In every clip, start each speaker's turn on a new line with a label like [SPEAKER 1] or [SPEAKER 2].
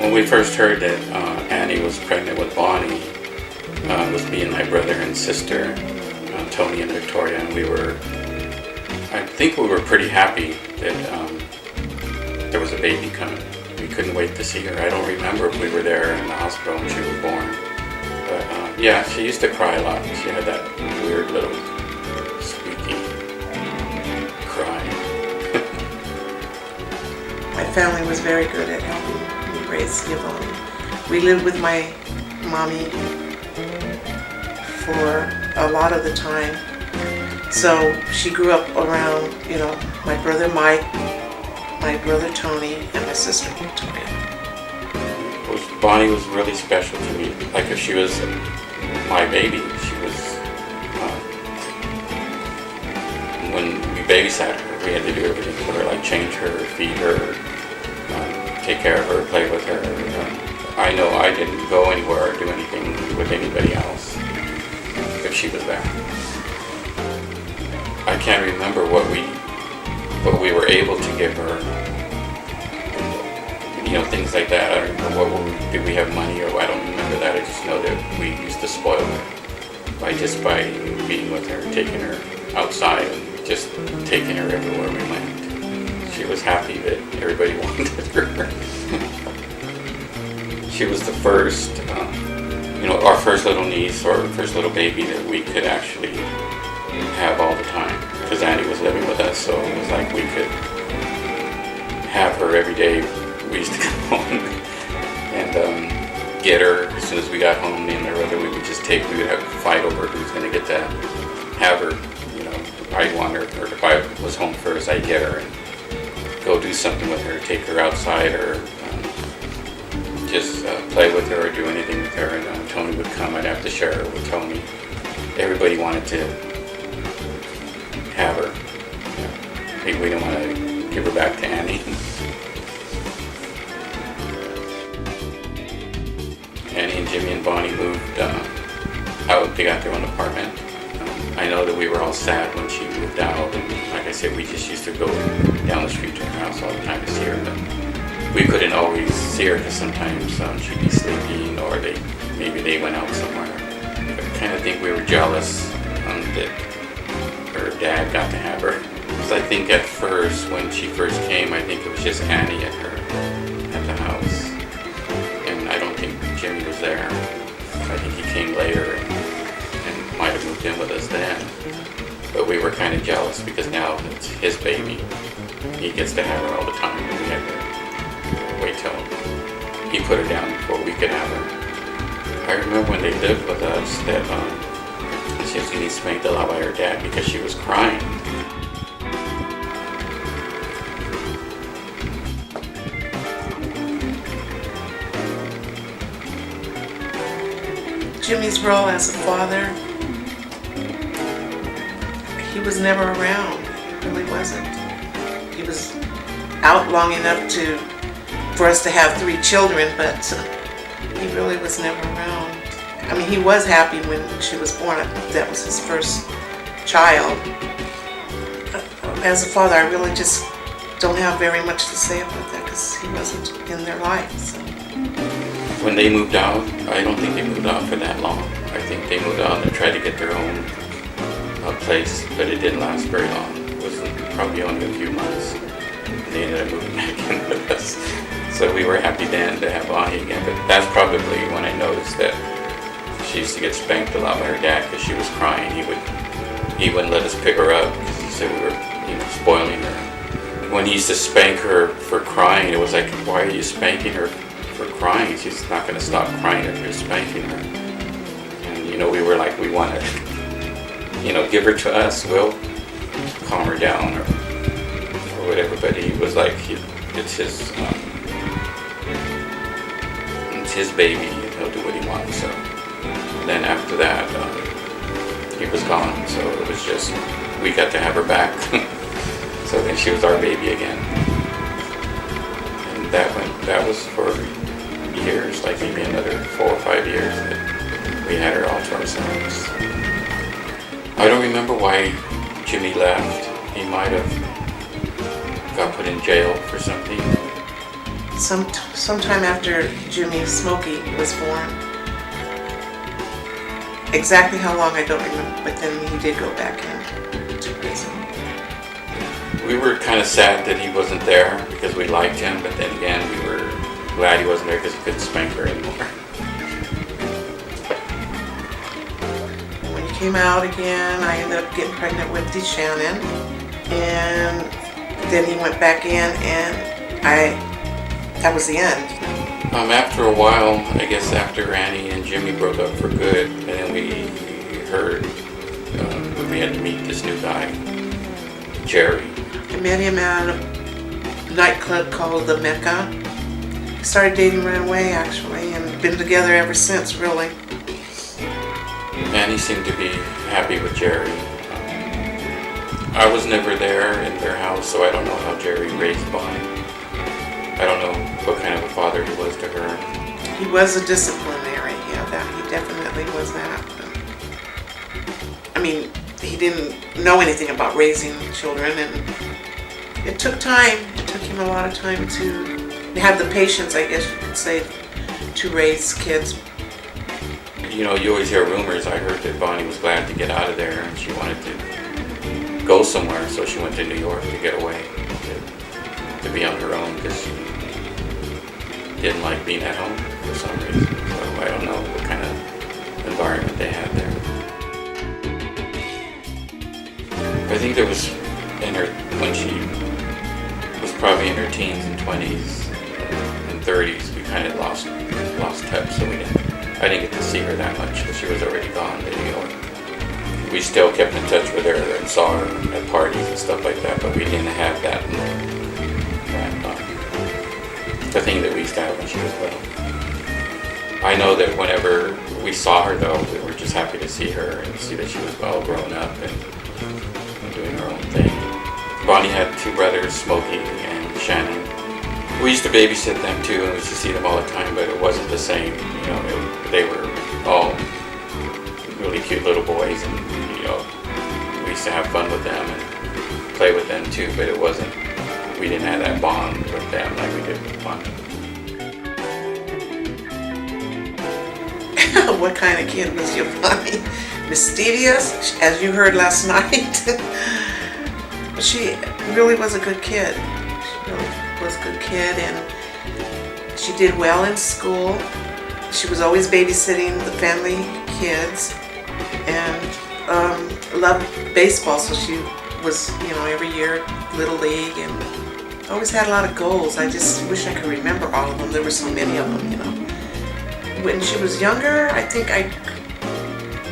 [SPEAKER 1] When we first heard that Annie was pregnant with Bonnie, it was me and my brother and sister, Tony and Victoria, and I think we were pretty happy that there was a baby coming. We couldn't wait to see her. I don't remember if we were there in the hospital when she was born. But yeah, she used to cry a lot. She had that weird little squeaky cry.
[SPEAKER 2] My family was very good at helping me raise YaVaughnie. We lived with my mommy for a lot of the time. So she grew up around, my brother Mike, my brother Tony, and my sister Victoria.
[SPEAKER 1] Bonnie was really special to me. Like if she was my baby, she was, when we babysat her, we had to do everything for her, like change her, feed her, take care of her, play with her. I know I didn't go anywhere or do anything with anybody else if she was there. I can't remember what we were able to give her, things like that. I don't remember did we have money, or I don't remember that. I just know that we used to spoil her by being with her, taking her outside and just taking her everywhere we went. She was happy that everybody wanted her. She was the first, our first little niece or first little baby that we could actually have all the time, because Annie was living with us, so it was like we could have her every day. We used to come home and get her as soon as we got home. Me and my brother, we would have a fight over who's going to get to have her. I'd want her, or if I was home first, I'd get her and go do something with her, take her outside, or just play with her or do anything with her. And Tony would come. I'd have to share her with Tony. Everybody wanted to have her. Maybe we didn't want to give her back to Annie. Annie and Jimmy and Bonnie moved out. They got their own apartment. I know that we were all sad when she moved out, and like I said, we just used to go down the street to her house all the time to see her. But we couldn't always see her because sometimes she'd be sleeping, or maybe they went out somewhere. I kind of think we were jealous that her dad got to have her. Because I think at first, when she first came, I think it was just Annie and her at the house. And I don't think Jimmy was there. I think he came later and might have moved in with us then. But we were kind of jealous because now it's his baby. He gets to have her all the time, and we had to wait till he put her down before we could have her. I remember when they lived with us that she was getting spanked a lot by her dad because she was crying.
[SPEAKER 2] Jimmy's role as a father, he was never around. He really wasn't. He was out long enough for us to have 3 children, but he really was never around. I mean, he was happy when she was born. That was his first child. As a father, I really just don't have very much to say about that because he wasn't in their life. So.
[SPEAKER 1] When they moved out, I don't think they moved out for that long. I think they moved out and tried to get their own place, but it didn't last very long. It was probably only a few months. And they ended up moving back in with us. So we were happy then to have Bonnie again, but that's probably when I noticed that she used to get spanked a lot by her dad because she was crying. He wouldn't let us pick her up because he said we were, spoiling her. When he used to spank her for crying, it was like, why are you spanking her for crying? She's not going to stop crying if you're spanking her. And we were like, we want to, give her to us. We'll calm her down or whatever. But he was like, it's his baby, and he'll do what he wants. So then after that, he was gone. So it was just we got to have her back. So then she was our baby again. And that was for years, like maybe another 4 or 5 years that we had her all to ourselves. I don't remember why Jimmy left. He might have got put in jail for something.
[SPEAKER 2] sometime after Jimmy Smokey was born. Exactly how long I don't remember, but then he did go back into prison.
[SPEAKER 1] We were kind of sad that he wasn't there because we liked him, but then again, we were glad he wasn't there because he couldn't spank her anymore.
[SPEAKER 2] When he came out again, I ended up getting pregnant with Shannon, and then he went back in, and that was the end.
[SPEAKER 1] After a while, I guess after Annie and Jimmy broke up for good, and then we heard we had to meet this new guy, Jerry.
[SPEAKER 2] I met him at a nightclub called the Mecca. We started dating right away, actually, and been together ever since, really.
[SPEAKER 1] Annie seemed to be happy with Jerry. I was never there in their house, so I don't know how Jerry raised Bonnie. I don't know what kind of a father he was to her.
[SPEAKER 2] He was a disciplinary, yeah, that he definitely was that. I mean, he didn't know anything about raising children, and it took time. It took him a lot of time to have the patience, I guess you could say, to raise kids.
[SPEAKER 1] You know, you always hear rumors. I heard that Bonnie was glad to get out of there, and she wanted to go somewhere, so she went to New York to get away, to be on her own, because she didn't like being at home for some reason. So I don't know what kind of environment they had there. I think there was when she was probably in her teens and 20s and 30s, we kind of lost touch, so I didn't get to see her that much because she was already gone to New York. We still kept in touch with her and saw her at parties and stuff like that, but we didn't have that the thing that we used to have when she was little. I know that whenever we saw her, though, we were just happy to see her and see that she was well grown up and doing her own thing. Bonnie had two brothers, Smokey and Shannon. We used to babysit them too, and we used to see them all the time, but it wasn't the same. You know, they were all really cute little boys, and you know, we used to have fun with them and play with them too, but it wasn't. We didn't have that bond with them like we did with Bonnie.
[SPEAKER 2] What kind of kid was YaVaughnie? Mysterious, as you heard last night. She really was a good kid. She really was a good kid, and she did well in school. She was always babysitting the family kids, and loved baseball, so she was, you know, every year Little League, and always had a lot of goals. I just wish I could remember all of them. There were so many of them, you know. When she was younger, I think I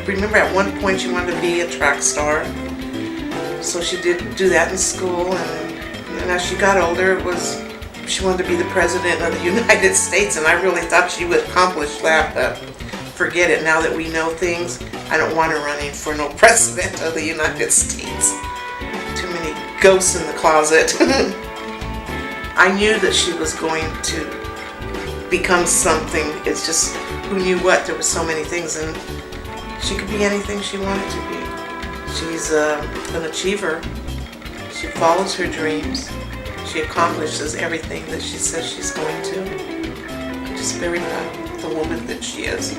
[SPEAKER 2] remember at one point she wanted to be a track star. So she did do that in school, and as she got older, she wanted to be the president of the United States, and I really thought she would accomplish that, but forget it. Now that we know things, I don't want her running for no president of the United States. Too many ghosts in the closet. I knew that she was going to become something. It's just, who knew what? There were so many things, and she could be anything she wanted to be. She's an achiever. She follows her dreams. She accomplishes everything that she says she's going to. I'm just very proud of the woman that she is.